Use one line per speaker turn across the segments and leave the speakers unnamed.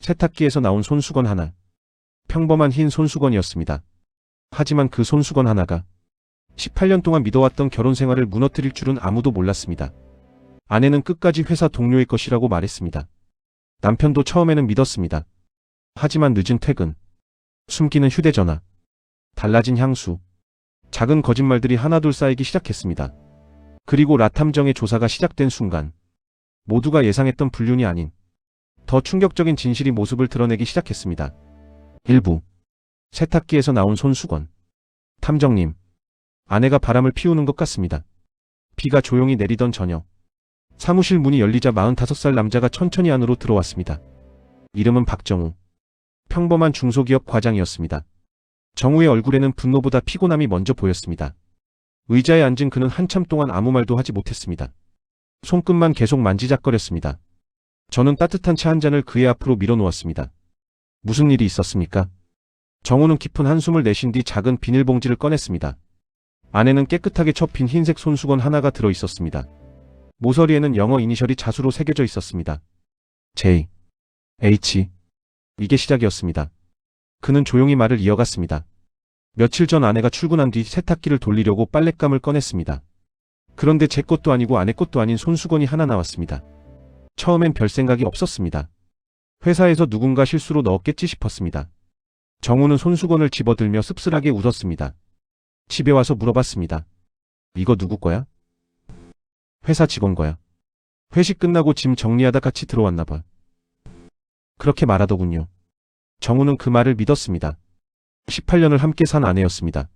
세탁기에서 나온 손수건 하나. 평범한 흰 손수건이었습니다. 하지만 그 손수건 하나가 18년 동안 믿어왔던 결혼 생활을 무너뜨릴 줄은 아무도 몰랐습니다. 아내는 끝까지 회사 동료의 것이라고 말했습니다. 남편도 처음에는 믿었습니다. 하지만 늦은 퇴근, 숨기는 휴대전화, 달라진 향수, 작은 거짓말들이 하나둘 쌓이기 시작했습니다. 그리고 라탐정의 조사가 시작된 순간 모두가 예상했던 불륜이 아닌 더 충격적인 진실이 모습을 드러내기 시작했습니다. 일부 세탁기에서 나온 손수건. 탐정님, 아내가 바람을 피우는 것 같습니다. 비가 조용히 내리던 저녁, 사무실 문이 열리자 45살 남자가 천천히 안으로 들어왔습니다. 이름은 박정우. 평범한 중소기업 과장이었습니다. 정우의 얼굴에는 분노보다 피곤함이 먼저 보였습니다. 의자에 앉은 그는 한참 동안 아무 말도 하지 못했습니다. 손끝만 계속 만지작거렸습니다. 저는 따뜻한 차 한 잔을 그의 앞으로 밀어놓았습니다. 무슨 일이 있었습니까? 정우는 깊은 한숨을 내쉰 뒤 작은 비닐봉지를 꺼냈습니다. 안에는 깨끗하게 접힌 흰색 손수건 하나가 들어 있었습니다. 모서리에는 영어 이니셜이 자수로 새겨져 있었습니다. J, H. 이게 시작이었습니다. 그는 조용히 말을 이어갔습니다. 며칠 전 아내가 출근한 뒤 세탁기를 돌리려고 빨랫감을 꺼냈습니다. 그런데 제 것도 아니고 아내 것도 아닌 손수건이 하나 나왔습니다. 처음엔 별 생각이 없었습니다. 회사에서 누군가 실수로 넣었겠지 싶었습니다. 정우는 손수건을 집어들며 씁쓸하게 웃었습니다. 집에 와서 물어봤습니다. 이거 누구 거야? 회사 직원 거야. 회식 끝나고 짐 정리하다 같이 들어왔나 봐. 그렇게 말하더군요. 정우는 그 말을 믿었습니다. 18년을 함께 산 아내였습니다.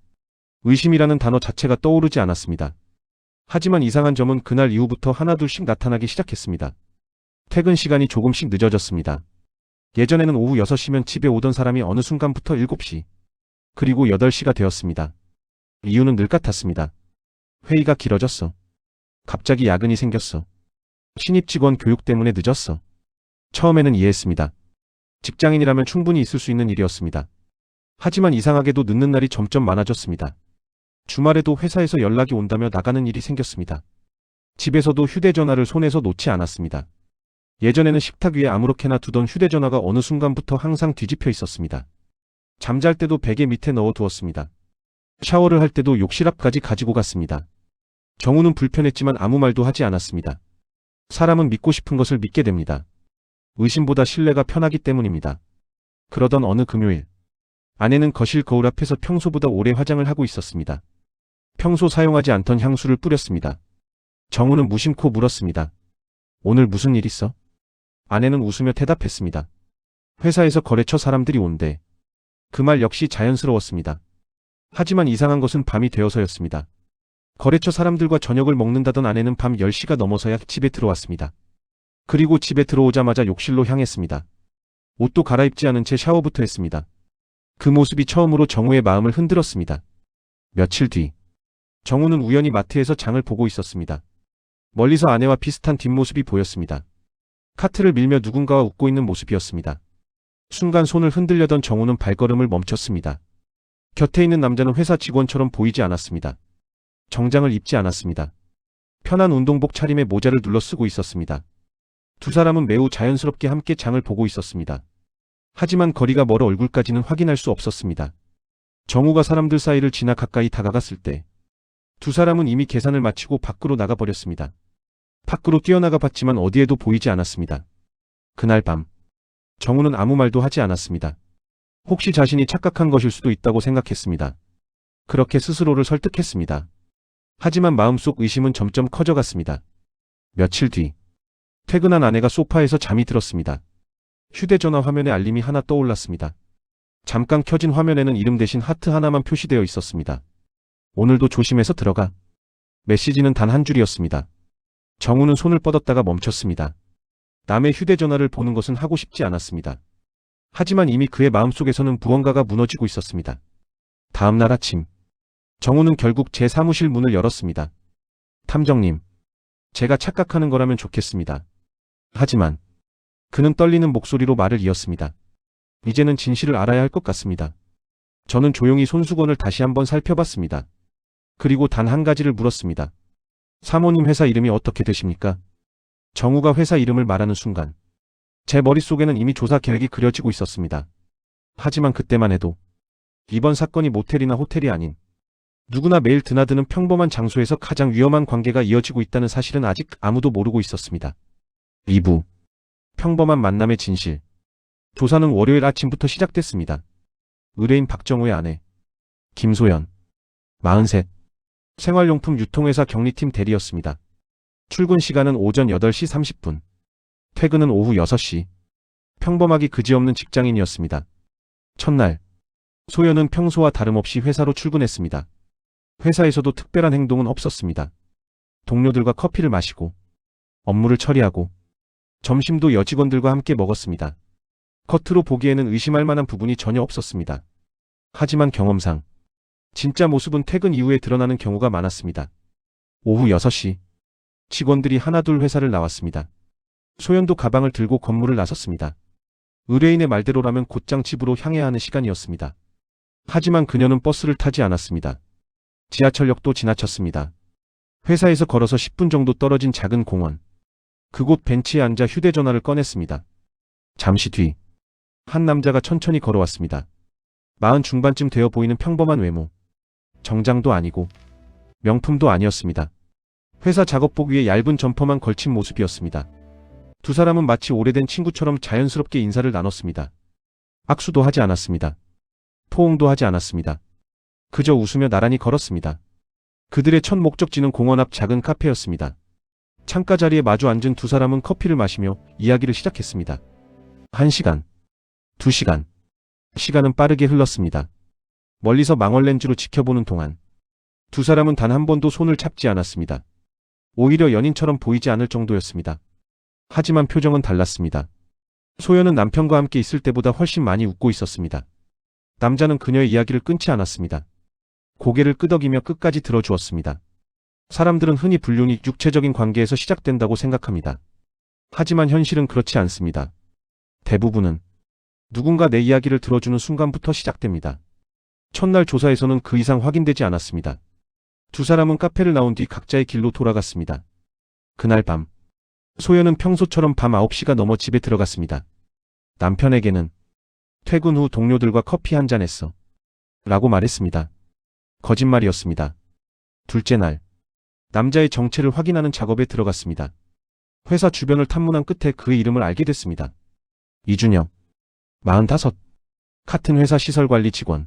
의심이라는 단어 자체가 떠오르지 않았습니다. 하지만 이상한 점은 그날 이후부터 하나둘씩 나타나기 시작했습니다. 퇴근 시간이 조금씩 늦어졌습니다. 예전에는 오후 6시면 집에 오던 사람이 어느 순간부터 7시, 그리고 8시가 되었습니다. 이유는 늘 같았습니다. 회의가 길어졌어. 갑자기 야근이 생겼어. 신입 직원 교육 때문에 늦었어. 처음에는 이해했습니다. 직장인이라면 충분히 있을 수 있는 일이었습니다. 하지만 이상하게도 늦는 날이 점점 많아졌습니다. 주말에도 회사에서 연락이 온다며 나가는 일이 생겼습니다. 집에서도 휴대전화를 손에서 놓지 않았습니다. 예전에는 식탁 위에 아무렇게나 두던 휴대전화가 어느 순간부터 항상 뒤집혀 있었습니다. 잠잘 때도 베개 밑에 넣어두었습니다. 샤워를 할 때도 욕실 앞까지 가지고 갔습니다. 정우는 불편했지만 아무 말도 하지 않았습니다. 사람은 믿고 싶은 것을 믿게 됩니다. 의심보다 신뢰가 편하기 때문입니다. 그러던 어느 금요일, 아내는 거실 거울 앞에서 평소보다 오래 화장을 하고 있었습니다. 평소 사용하지 않던 향수를 뿌렸습니다. 정우는 무심코 물었습니다. 오늘 무슨 일 있어? 아내는 웃으며 대답했습니다. 회사에서 거래처 사람들이 온대. 그 말 역시 자연스러웠습니다. 하지만 이상한 것은 밤이 되어서였습니다. 거래처 사람들과 저녁을 먹는다던 아내는 밤 10시가 넘어서야 집에 들어왔습니다. 그리고 집에 들어오자마자 욕실로 향했습니다. 옷도 갈아입지 않은 채 샤워부터 했습니다. 그 모습이 처음으로 정우의 마음을 흔들었습니다. 며칠 뒤, 정우는 우연히 마트에서 장을 보고 있었습니다. 멀리서 아내와 비슷한 뒷모습이 보였습니다. 카트를 밀며 누군가와 웃고 있는 모습이었습니다. 순간 손을 흔들려던 정우는 발걸음을 멈췄습니다. 곁에 있는 남자는 회사 직원처럼 보이지 않았습니다. 정장을 입지 않았습니다. 편한 운동복 차림에 모자를 눌러 쓰고 있었습니다. 두 사람은 매우 자연스럽게 함께 장을 보고 있었습니다. 하지만 거리가 멀어 얼굴까지는 확인할 수 없었습니다. 정우가 사람들 사이를 지나 가까이 다가갔을 때 두 사람은 이미 계산을 마치고 밖으로 나가버렸습니다. 밖으로 뛰어나가 봤지만 어디에도 보이지 않았습니다. 그날 밤, 정우는 아무 말도 하지 않았습니다. 혹시 자신이 착각한 것일 수도 있다고 생각했습니다. 그렇게 스스로를 설득했습니다. 하지만 마음속 의심은 점점 커져갔습니다. 며칠 뒤, 퇴근한 아내가 소파에서 잠이 들었습니다. 휴대전화 화면에 알림이 하나 떠올랐습니다. 잠깐 켜진 화면에는 이름 대신 하트 하나만 표시되어 있었습니다. 오늘도 조심해서 들어가. 메시지는 단 한 줄이었습니다. 정우는 손을 뻗었다가 멈췄습니다. 남의 휴대전화를 보는 것은 하고 싶지 않았습니다. 하지만 이미 그의 마음속에서는 무언가가 무너지고 있었습니다. 다음 날 아침, 정우는 결국 제 사무실 문을 열었습니다. 탐정님, 제가 착각하는 거라면 좋겠습니다. 하지만 그는 떨리는 목소리로 말을 이었습니다. 이제는 진실을 알아야 할 것 같습니다. 저는 조용히 손수건을 다시 한번 살펴봤습니다. 그리고 단 한 가지를 물었습니다. 사모님 회사 이름이 어떻게 되십니까? 정우가 회사 이름을 말하는 순간 제 머릿속에는 이미 조사 계획이 그려지고 있었습니다. 하지만 그때만 해도 이번 사건이 모텔이나 호텔이 아닌 누구나 매일 드나드는 평범한 장소에서 가장 위험한 관계가 이어지고 있다는 사실은 아직 아무도 모르고 있었습니다. 2부 평범한 만남의 진실. 조사는 월요일 아침부터 시작됐습니다. 의뢰인 박정우의 아내 김소연 43 생활용품 유통회사 경리팀 대리였습니다. 출근 시간은 오전 8시 30분, 퇴근은 오후 6시. 평범하기 그지없는 직장인이었습니다. 첫날, 소연은 평소와 다름없이 회사로 출근했습니다. 회사에서도 특별한 행동은 없었습니다. 동료들과 커피를 마시고, 업무를 처리하고, 점심도 여직원들과 함께 먹었습니다. 겉으로 보기에는 의심할 만한 부분이 전혀 없었습니다. 하지만 경험상, 진짜 모습은 퇴근 이후에 드러나는 경우가 많았습니다. 오후 6시, 직원들이 하나둘 회사를 나왔습니다. 소연도 가방을 들고 건물을 나섰습니다. 의뢰인의 말대로라면 곧장 집으로 향해야 하는 시간이었습니다. 하지만 그녀는 버스를 타지 않았습니다. 지하철역도 지나쳤습니다. 회사에서 걸어서 10분 정도 떨어진 작은 공원. 그곳 벤치에 앉아 휴대전화를 꺼냈습니다. 잠시 뒤, 한 남자가 천천히 걸어왔습니다. 40 중반쯤 되어 보이는 평범한 외모. 정장도 아니고 명품도 아니었습니다. 회사 작업복 위에 얇은 점퍼만 걸친 모습이었습니다. 두 사람은 마치 오래된 친구처럼 자연스럽게 인사를 나눴습니다. 악수도 하지 않았습니다. 포옹도 하지 않았습니다. 그저 웃으며 나란히 걸었습니다. 그들의 첫 목적지는 공원 앞 작은 카페였습니다. 창가 자리에 마주 앉은 두 사람은 커피를 마시며 이야기를 시작했습니다. 1시간, 2시간. 시간은 빠르게 흘렀습니다. 멀리서 망원렌즈로 지켜보는 동안 두 사람은 단 한 번도 손을 잡지 않았습니다. 오히려 연인처럼 보이지 않을 정도였습니다. 하지만 표정은 달랐습니다. 소연은 남편과 함께 있을 때보다 훨씬 많이 웃고 있었습니다. 남자는 그녀의 이야기를 끊지 않았습니다. 고개를 끄덕이며 끝까지 들어주었습니다. 사람들은 흔히 불륜이 육체적인 관계에서 시작된다고 생각합니다. 하지만 현실은 그렇지 않습니다. 대부분은 누군가 내 이야기를 들어주는 순간부터 시작됩니다. 첫날 조사에서는 그 이상 확인되지 않았습니다. 두 사람은 카페를 나온 뒤 각자의 길로 돌아갔습니다. 그날 밤, 소연은 평소처럼 밤 9시가 넘어 집에 들어갔습니다. 남편에게는 퇴근 후 동료들과 커피 한잔 했어 라고 말했습니다. 거짓말이었습니다. 둘째 날, 남자의 정체를 확인하는 작업에 들어갔습니다. 회사 주변을 탐문한 끝에 그의 이름을 알게 됐습니다. 이준혁, 45, 같은 회사 시설관리 직원.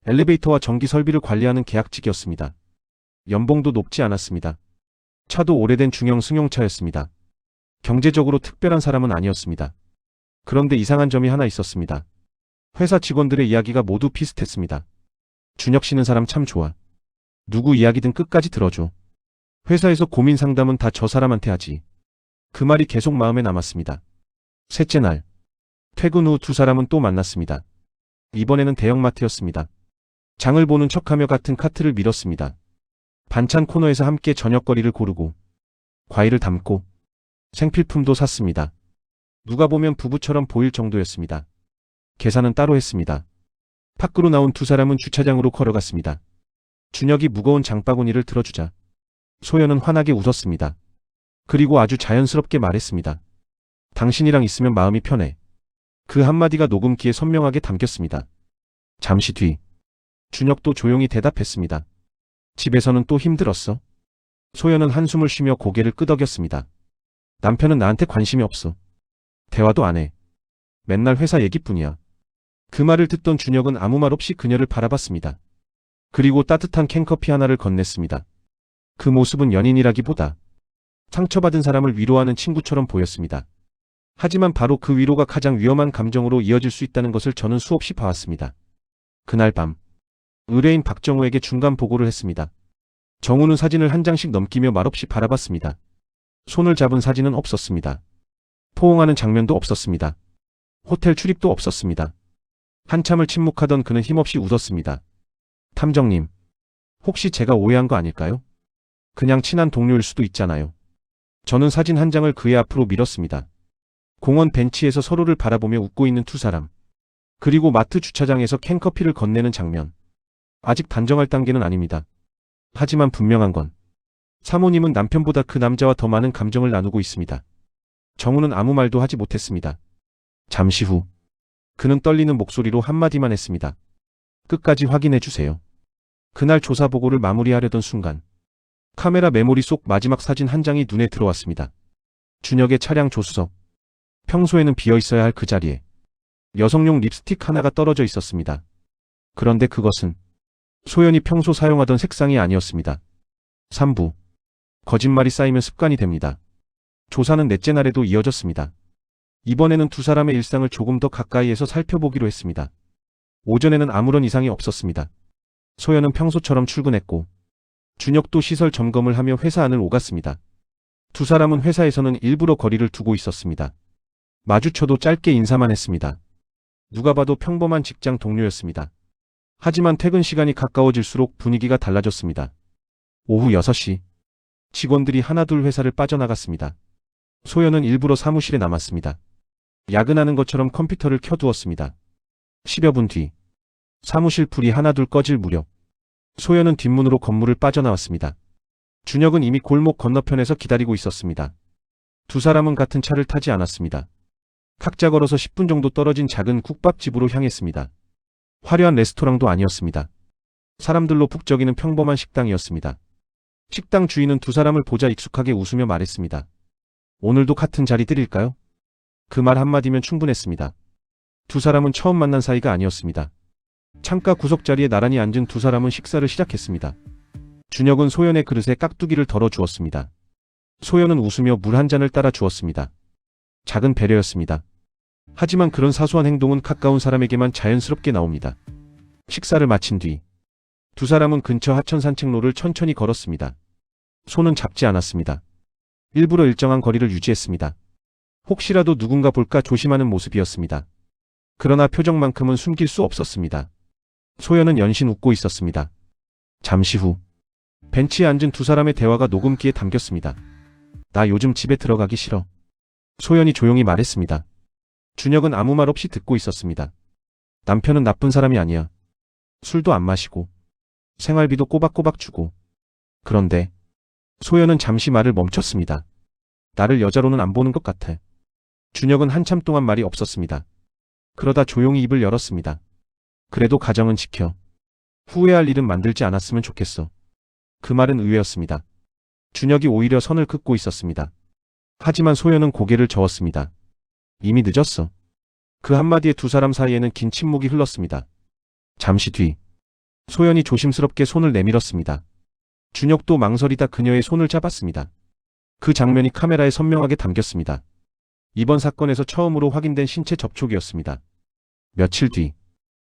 엘리베이터와 전기 설비를 관리하는 계약직이었습니다. 연봉도 높지 않았습니다. 차도 오래된 중형 승용차였습니다. 경제적으로 특별한 사람은 아니었습니다. 그런데 이상한 점이 하나 있었습니다. 회사 직원들의 이야기가 모두 비슷했습니다. 준혁 씨는 사람 참 좋아. 누구 이야기든 끝까지 들어줘. 회사에서 고민 상담은 다 저 사람한테 하지. 그 말이 계속 마음에 남았습니다. 셋째 날, 퇴근 후 두 사람은 또 만났습니다. 이번에는 대형마트였습니다. 장을 보는 척하며 같은 카트를 밀었습니다. 반찬 코너에서 함께 저녁거리를 고르고 과일을 담고 생필품도 샀습니다. 누가 보면 부부처럼 보일 정도였습니다. 계산은 따로 했습니다. 밖으로 나온 두 사람은 주차장으로 걸어갔습니다. 준혁이 무거운 장바구니를 들어주자 소연은 환하게 웃었습니다. 그리고 아주 자연스럽게 말했습니다. 당신이랑 있으면 마음이 편해. 그 한마디가 녹음기에 선명하게 담겼습니다. 잠시 뒤 준혁도 조용히 대답했습니다. 집에서는 또 힘들었어? 소연은 한숨을 쉬며 고개를 끄덕였습니다. 남편은 나한테 관심이 없어. 대화도 안 해. 맨날 회사 얘기뿐이야. 그 말을 듣던 준혁은 아무 말 없이 그녀를 바라봤습니다. 그리고 따뜻한 캔커피 하나를 건넸습니다. 그 모습은 연인이라기보다 상처받은 사람을 위로하는 친구처럼 보였습니다. 하지만 바로 그 위로가 가장 위험한 감정으로 이어질 수 있다는 것을 저는 수없이 봐왔습니다. 그날 밤, 의뢰인 박정우에게 중간 보고를 했습니다. 정우는 사진을 한 장씩 넘기며 말없이 바라봤습니다. 손을 잡은 사진은 없었습니다. 포옹하는 장면도 없었습니다. 호텔 출입도 없었습니다. 한참을 침묵하던 그는 힘없이 웃었습니다. 탐정님, 혹시 제가 오해한 거 아닐까요? 그냥 친한 동료일 수도 있잖아요. 저는 사진 한 장을 그의 앞으로 밀었습니다. 공원 벤치에서 서로를 바라보며 웃고 있는 두 사람. 그리고 마트 주차장에서 캔커피를 건네는 장면. 아직 단정할 단계는 아닙니다. 하지만 분명한 건 사모님은 남편보다 그 남자와 더 많은 감정을 나누고 있습니다. 정우는 아무 말도 하지 못했습니다. 잠시 후 그는 떨리는 목소리로 한마디만 했습니다. 끝까지 확인해 주세요. 그날 조사 보고를 마무리하려던 순간 카메라 메모리 속 마지막 사진 한 장이 눈에 들어왔습니다. 준혁의 차량 조수석. 평소에는 비어 있어야 할 그 자리에 여성용 립스틱 하나가 떨어져 있었습니다. 그런데 그것은 소연이 평소 사용하던 색상이 아니었습니다. 3부. 거짓말이 쌓이면 습관이 됩니다. 조사는 넷째 날에도 이어졌습니다. 이번에는 두 사람의 일상을 조금 더 가까이에서 살펴보기로 했습니다. 오전에는 아무런 이상이 없었습니다. 소연은 평소처럼 출근했고 준혁도 시설 점검을 하며 회사 안을 오갔습니다. 두 사람은 회사에서는 일부러 거리를 두고 있었습니다. 마주쳐도 짧게 인사만 했습니다. 누가 봐도 평범한 직장 동료였습니다. 하지만 퇴근 시간이 가까워질수록 분위기가 달라졌습니다. 오후 6시. 직원들이 하나둘 회사를 빠져나갔습니다. 소연은 일부러 사무실에 남았습니다. 야근하는 것처럼 컴퓨터를 켜두었습니다. 10여 분 뒤. 사무실 불이 하나둘 꺼질 무렵 소연은 뒷문으로 건물을 빠져나왔습니다. 준혁은 이미 골목 건너편에서 기다리고 있었습니다. 두 사람은 같은 차를 타지 않았습니다. 각자 걸어서 10분 정도 떨어진 작은 국밥집으로 향했습니다. 화려한 레스토랑도 아니었습니다. 사람들로 북적이는 평범한 식당이었습니다. 식당 주인은 두 사람을 보자 익숙하게 웃으며 말했습니다. 오늘도 같은 자리 드릴까요? 그 말 한마디면 충분했습니다. 두 사람은 처음 만난 사이가 아니었습니다. 창가 구석자리에 나란히 앉은 두 사람은 식사를 시작했습니다. 준혁은 소연의 그릇에 깍두기를 덜어 주었습니다. 소연은 웃으며 물 한 잔을 따라 주었습니다. 작은 배려였습니다. 하지만 그런 사소한 행동은 가까운 사람에게만 자연스럽게 나옵니다. 식사를 마친 뒤 두 사람은 근처 하천 산책로를 천천히 걸었습니다. 손은 잡지 않았습니다. 일부러 일정한 거리를 유지했습니다. 혹시라도 누군가 볼까 조심하는 모습이었습니다. 그러나 표정만큼은 숨길 수 없었습니다. 소연은 연신 웃고 있었습니다. 잠시 후 벤치에 앉은 두 사람의 대화가 녹음기에 담겼습니다. 나 요즘 집에 들어가기 싫어. 소연이 조용히 말했습니다. 준혁은 아무 말 없이 듣고 있었습니다. 남편은 나쁜 사람이 아니야. 술도 안 마시고 생활비도 꼬박꼬박 주고. 그런데 소연은 잠시 말을 멈췄습니다. 나를 여자로는 안 보는 것 같아. 준혁은 한참 동안 말이 없었습니다. 그러다 조용히 입을 열었습니다. 그래도 가정은 지켜. 후회할 일은 만들지 않았으면 좋겠어. 그 말은 의외였습니다. 준혁이 오히려 선을 긋고 있었습니다. 하지만 소연은 고개를 저었습니다. 이미 늦었어. 그 한마디에 두 사람 사이에는 긴 침묵이 흘렀습니다. 잠시 뒤 소연이 조심스럽게 손을 내밀었습니다. 준혁도 망설이다 그녀의 손을 잡았습니다. 그 장면이 카메라에 선명하게 담겼습니다. 이번 사건에서 처음으로 확인된 신체 접촉이었습니다. 며칠 뒤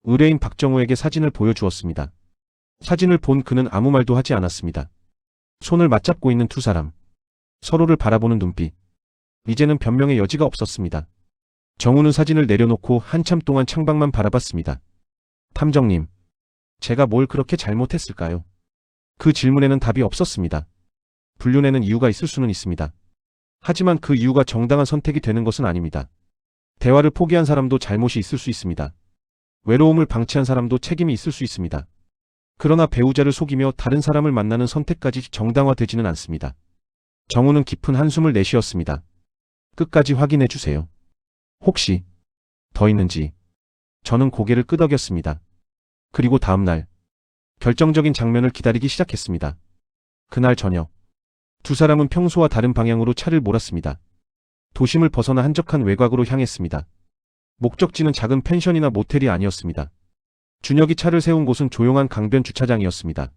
의뢰인 박정우에게 사진을 보여주었습니다. 사진을 본 그는 아무 말도 하지 않았습니다. 손을 맞잡고 있는 두 사람. 서로를 바라보는 눈빛. 이제는 변명의 여지가 없었습니다. 정우는 사진을 내려놓고 한참 동안 창밖만 바라봤습니다. 탐정님, 제가 뭘 그렇게 잘못했을까요? 그 질문에는 답이 없었습니다. 불륜에는 이유가 있을 수는 있습니다. 하지만 그 이유가 정당한 선택이 되는 것은 아닙니다. 대화를 포기한 사람도 잘못이 있을 수 있습니다. 외로움을 방치한 사람도 책임이 있을 수 있습니다. 그러나 배우자를 속이며 다른 사람을 만나는 선택까지 정당화되지는 않습니다. 정우는 깊은 한숨을 내쉬었습니다. 끝까지 확인해 주세요. 혹시 더 있는지. 저는 고개를 끄덕였습니다. 그리고 다음 날 결정적인 장면을 기다리기 시작했습니다. 그날 저녁 두 사람은 평소와 다른 방향으로 차를 몰았습니다. 도심을 벗어나 한적한 외곽으로 향했습니다. 목적지는 작은 펜션이나 모텔이 아니었습니다. 준혁이 차를 세운 곳은 조용한 강변 주차장이었습니다.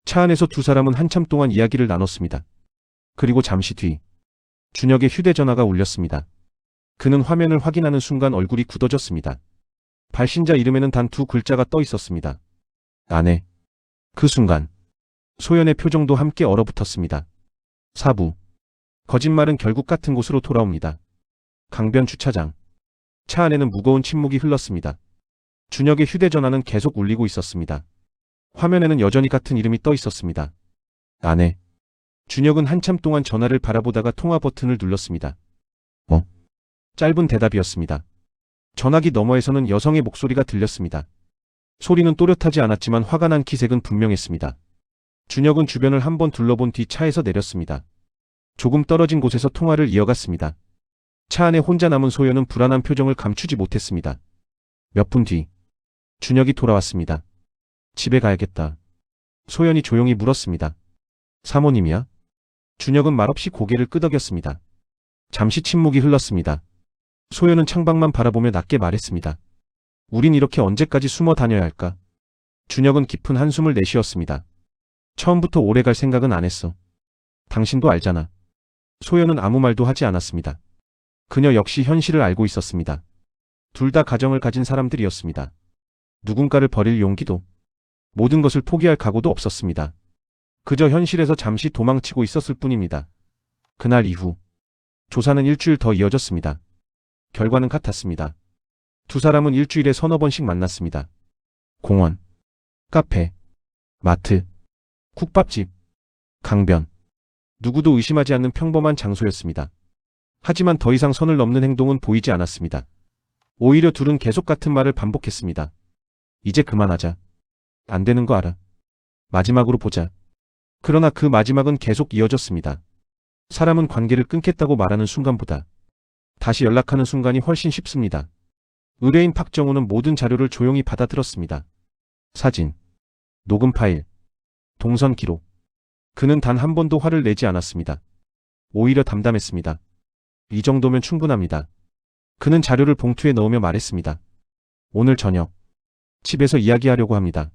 차 안에서 두 사람은 한참 동안 이야기를 나눴습니다. 그리고 잠시 뒤 준혁의 휴대전화가 울렸습니다. 그는 화면을 확인하는 순간 얼굴이 굳어졌습니다. 발신자 이름에는 단 두 글자가 떠 있었습니다. 아내. 그 순간 소연의 표정도 함께 얼어붙었습니다. 4부. 거짓말은 결국 같은 곳으로 돌아옵니다. 강변 주차장. 차 안에는 무거운 침묵이 흘렀습니다. 준혁의 휴대전화는 계속 울리고 있었습니다. 화면에는 여전히 같은 이름이 떠 있었습니다. 아내. 준혁은 한참 동안 전화를 바라보다가 통화 버튼을 눌렀습니다. 짧은 대답이었습니다. 전화기 너머에서는 여성의 목소리가 들렸습니다. 소리는 또렷하지 않았지만 화가 난 기색은 분명했습니다. 준혁은 주변을 한번 둘러본 뒤 차에서 내렸습니다. 조금 떨어진 곳에서 통화를 이어갔습니다. 차 안에 혼자 남은 소연은 불안한 표정을 감추지 못했습니다. 몇 분 뒤, 준혁이 돌아왔습니다. 집에 가야겠다. 소연이 조용히 물었습니다. 사모님이야? 준혁은 말없이 고개를 끄덕였습니다. 잠시 침묵이 흘렀습니다. 소연은 창밖만 바라보며 낮게 말했습니다. 우린 이렇게 언제까지 숨어 다녀야 할까? 준혁은 깊은 한숨을 내쉬었습니다. 처음부터 오래 갈 생각은 안 했어. 당신도 알잖아. 소연은 아무 말도 하지 않았습니다. 그녀 역시 현실을 알고 있었습니다. 둘 다 가정을 가진 사람들이었습니다. 누군가를 버릴 용기도, 모든 것을 포기할 각오도 없었습니다. 그저 현실에서 잠시 도망치고 있었을 뿐입니다. 그날 이후 조사는 일주일 더 이어졌습니다. 결과는 같았습니다. 두 사람은 일주일에 서너 번씩 만났습니다. 공원, 카페, 마트, 국밥집, 강변. 누구도 의심하지 않는 평범한 장소였습니다. 하지만 더 이상 선을 넘는 행동은 보이지 않았습니다. 오히려 둘은 계속 같은 말을 반복했습니다. 이제 그만하자. 안 되는 거 알아. 마지막으로 보자. 그러나 그 마지막은 계속 이어졌습니다. 사람은 관계를 끊겠다고 말하는 순간보다 다시 연락하는 순간이 훨씬 쉽습니다. 의뢰인 박정우는 모든 자료를 조용히 받아들었습니다. 사진, 녹음 파일, 동선 기록. 그는 단 한 번도 화를 내지 않았습니다. 오히려 담담했습니다. 이 정도면 충분합니다. 그는 자료를 봉투에 넣으며 말했습니다. 오늘 저녁 집에서 이야기하려고 합니다.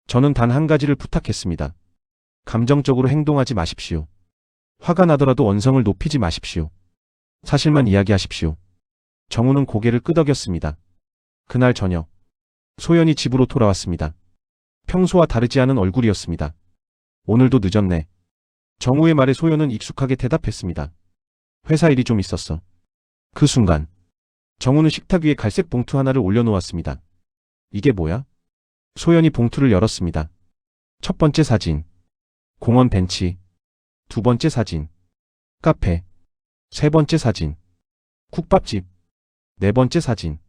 저는 단 한 가지를 부탁했습니다. 감정적으로 행동하지 마십시오. 화가 나더라도 언성을 높이지 마십시오. 사실만 이야기하십시오. 정우는 고개를 끄덕였습니다. 그날 저녁 소연이 집으로 돌아왔습니다. 평소와 다르지 않은 얼굴이었습니다. 오늘도 늦었네. 정우의 말에 소연은 익숙하게 대답했습니다. 회사 일이 좀 있었어. 그 순간 정우는 식탁 위에 갈색 봉투 하나를 올려놓았습니다. 이게 뭐야? 소연이 봉투를 열었습니다. 첫 번째 사진, 공원 벤치. 두 번째 사진, 카페. 세 번째 사진, 국밥집. 네 번째 사진,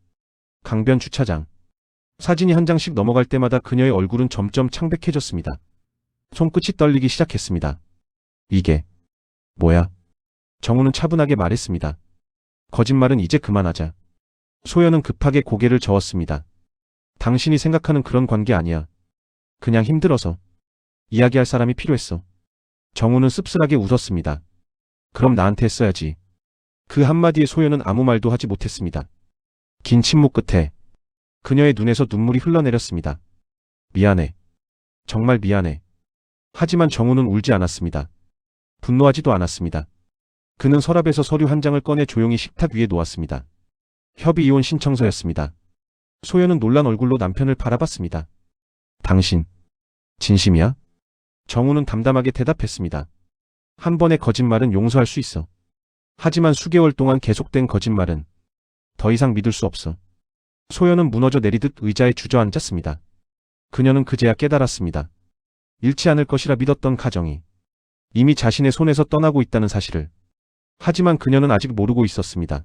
강변 주차장. 사진이 한 장씩 넘어갈 때마다 그녀의 얼굴은 점점 창백해졌습니다. 손끝이 떨리기 시작했습니다. 이게 뭐야? 정우는 차분하게 말했습니다. 거짓말은 이제 그만하자. 소연은 급하게 고개를 저었습니다. 당신이 생각하는 그런 관계 아니야. 그냥 힘들어서. 이야기할 사람이 필요했어. 정우는 씁쓸하게 웃었습니다. 그럼 나한테 했어야지. 그 한마디에 소연은 아무 말도 하지 못했습니다. 긴 침묵 끝에 그녀의 눈에서 눈물이 흘러내렸습니다. 미안해. 정말 미안해. 하지만 정우는 울지 않았습니다. 분노하지도 않았습니다. 그는 서랍에서 서류 한 장을 꺼내 조용히 식탁 위에 놓았습니다. 협의 이혼 신청서였습니다. 소연은 놀란 얼굴로 남편을 바라봤습니다. 당신, 진심이야? 정우는 담담하게 대답했습니다. 한 번의 거짓말은 용서할 수 있어. 하지만 수개월 동안 계속된 거짓말은 더 이상 믿을 수 없어. 소연은 무너져 내리듯 의자에 주저앉았습니다. 그녀는 그제야 깨달았습니다. 잃지 않을 것이라 믿었던 가정이 이미 자신의 손에서 떠나고 있다는 사실을. 하지만 그녀는 아직 모르고 있었습니다.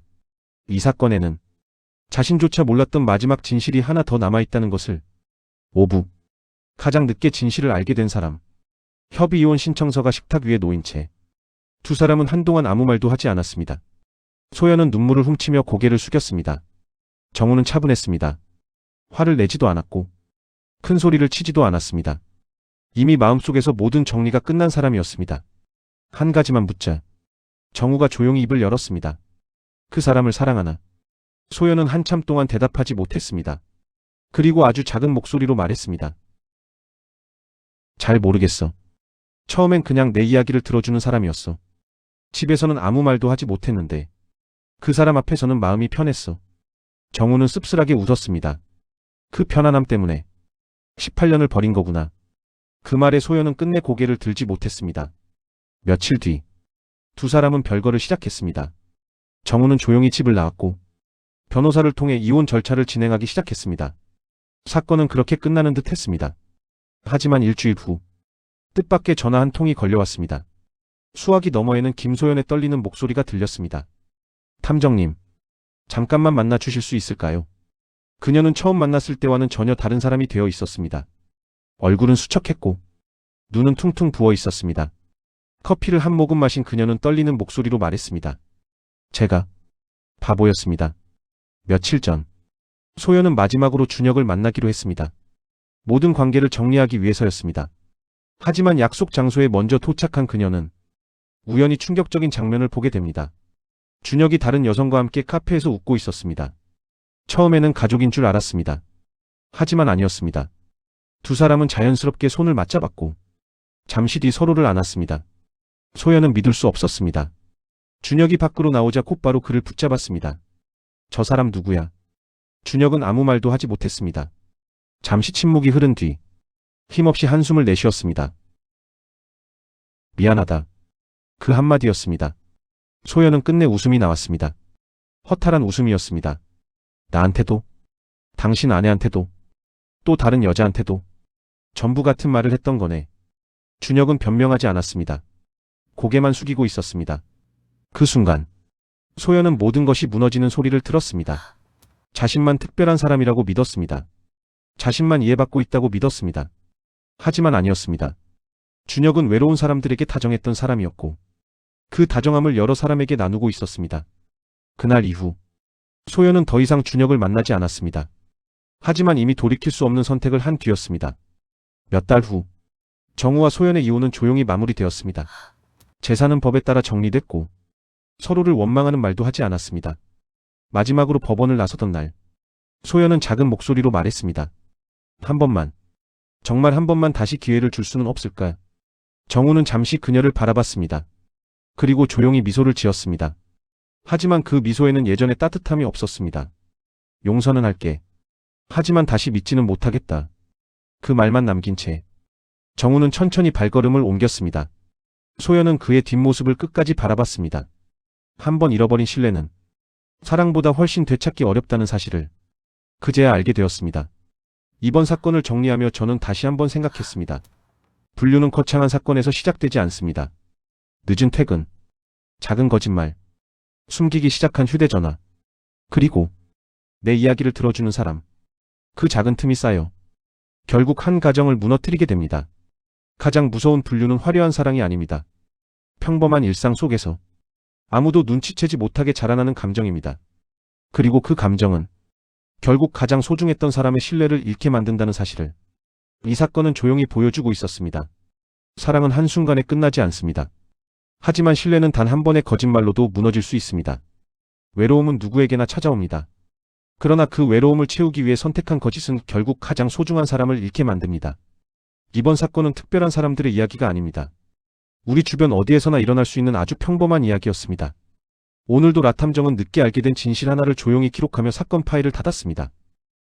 이 사건에는 자신조차 몰랐던 마지막 진실이 하나 더 남아있다는 것을. 오부. 가장 늦게 진실을 알게 된 사람. 협의 이혼 신청서가 식탁 위에 놓인 채 두 사람은 한동안 아무 말도 하지 않았습니다. 소연은 눈물을 훔치며 고개를 숙였습니다. 정우는 차분했습니다. 화를 내지도 않았고 큰 소리를 치지도 않았습니다. 이미 마음속에서 모든 정리가 끝난 사람이었습니다. 한 가지만 묻자. 정우가 조용히 입을 열었습니다. 그 사람을 사랑하나? 소연은 한참 동안 대답하지 못했습니다. 그리고 아주 작은 목소리로 말했습니다. 잘 모르겠어. 처음엔 그냥 내 이야기를 들어주는 사람이었어. 집에서는 아무 말도 하지 못했는데 그 사람 앞에서는 마음이 편했어. 정우는 씁쓸하게 웃었습니다. 그 편안함 때문에 18년을 버린 거구나. 그 말에 소연은 끝내 고개를 들지 못했습니다. 며칠 뒤 두 사람은 별거를 시작했습니다. 정우는 조용히 집을 나왔고 변호사를 통해 이혼 절차를 진행하기 시작했습니다. 사건은 그렇게 끝나는 듯 했습니다. 하지만 일주일 후 뜻밖의 전화 한 통이 걸려왔습니다. 수화기 너머에는 김소연의 떨리는 목소리가 들렸습니다. 탐정님, 잠깐만 만나 주실 수 있을까요? 그녀는 처음 만났을 때와는 전혀 다른 사람이 되어 있었습니다. 얼굴은 수척했고 눈은 퉁퉁 부어 있었습니다. 커피를 한 모금 마신 그녀는 떨리는 목소리로 말했습니다. 제가 바보였습니다. 며칠 전 소연은 마지막으로 준혁을 만나기로 했습니다. 모든 관계를 정리하기 위해서였습니다. 하지만 약속 장소에 먼저 도착한 그녀는 우연히 충격적인 장면을 보게 됩니다. 준혁이 다른 여성과 함께 카페에서 웃고 있었습니다. 처음에는 가족인 줄 알았습니다. 하지만 아니었습니다. 두 사람은 자연스럽게 손을 맞잡았고 잠시 뒤 서로를 안았습니다. 소연은 믿을 수 없었습니다. 준혁이 밖으로 나오자 곧바로 그를 붙잡았습니다. 저 사람 누구야? 준혁은 아무 말도 하지 못했습니다. 잠시 침묵이 흐른 뒤 힘없이 한숨을 내쉬었습니다. 미안하다. 그 한마디였습니다. 소연은 끝내 웃음이 나왔습니다. 허탈한 웃음이었습니다. 나한테도, 당신 아내한테도, 또 다른 여자한테도 전부 같은 말을 했던 거네. 준혁은 변명하지 않았습니다. 고개만 숙이고 있었습니다. 그 순간 소연은 모든 것이 무너지는 소리를 들었습니다. 자신만 특별한 사람이라고 믿었습니다. 자신만 이해받고 있다고 믿었습니다. 하지만 아니었습니다. 준혁은 외로운 사람들에게 다정했던 사람이었고 그 다정함을 여러 사람에게 나누고 있었습니다. 그날 이후 소연은 더 이상 준혁을 만나지 않았습니다. 하지만 이미 돌이킬 수 없는 선택을 한 뒤였습니다. 몇 달 후 정우와 소연의 이혼은 조용히 마무리되었습니다. 재산은 법에 따라 정리됐고 서로를 원망하는 말도 하지 않았습니다. 마지막으로 법원을 나서던 날 소연은 작은 목소리로 말했습니다. 한 번만, 정말 한 번만 다시 기회를 줄 수는 없을까? 정우는 잠시 그녀를 바라봤습니다. 그리고 조용히 미소를 지었습니다. 하지만 그 미소에는 예전의 따뜻함이 없었습니다. 용서는 할게. 하지만 다시 믿지는 못하겠다. 그 말만 남긴 채 정우는 천천히 발걸음을 옮겼습니다. 소연은 그의 뒷모습을 끝까지 바라봤습니다. 한 번 잃어버린 신뢰는 사랑보다 훨씬 되찾기 어렵다는 사실을 그제야 알게 되었습니다. 이번 사건을 정리하며 저는 다시 한번 생각했습니다. 분류는 거창한 사건에서 시작되지 않습니다. 늦은 퇴근, 작은 거짓말, 숨기기 시작한 휴대전화, 그리고 내 이야기를 들어주는 사람. 그 작은 틈이 쌓여 결국 한 가정을 무너뜨리게 됩니다. 가장 무서운 분류는 화려한 사랑이 아닙니다. 평범한 일상 속에서 아무도 눈치채지 못하게 자라나는 감정입니다. 그리고 그 감정은 결국 가장 소중했던 사람의 신뢰를 잃게 만든다는 사실을 이 사건은 조용히 보여주고 있었습니다. 사랑은 한순간에 끝나지 않습니다. 하지만 신뢰는 단 한 번의 거짓말로도 무너질 수 있습니다. 외로움은 누구에게나 찾아옵니다. 그러나 그 외로움을 채우기 위해 선택한 거짓은 결국 가장 소중한 사람을 잃게 만듭니다. 이번 사건은 특별한 사람들의 이야기가 아닙니다. 우리 주변 어디에서나 일어날 수 있는 아주 평범한 이야기였습니다. 오늘도 라탐정은 늦게 알게 된 진실 하나를 조용히 기록하며 사건 파일을 닫았습니다.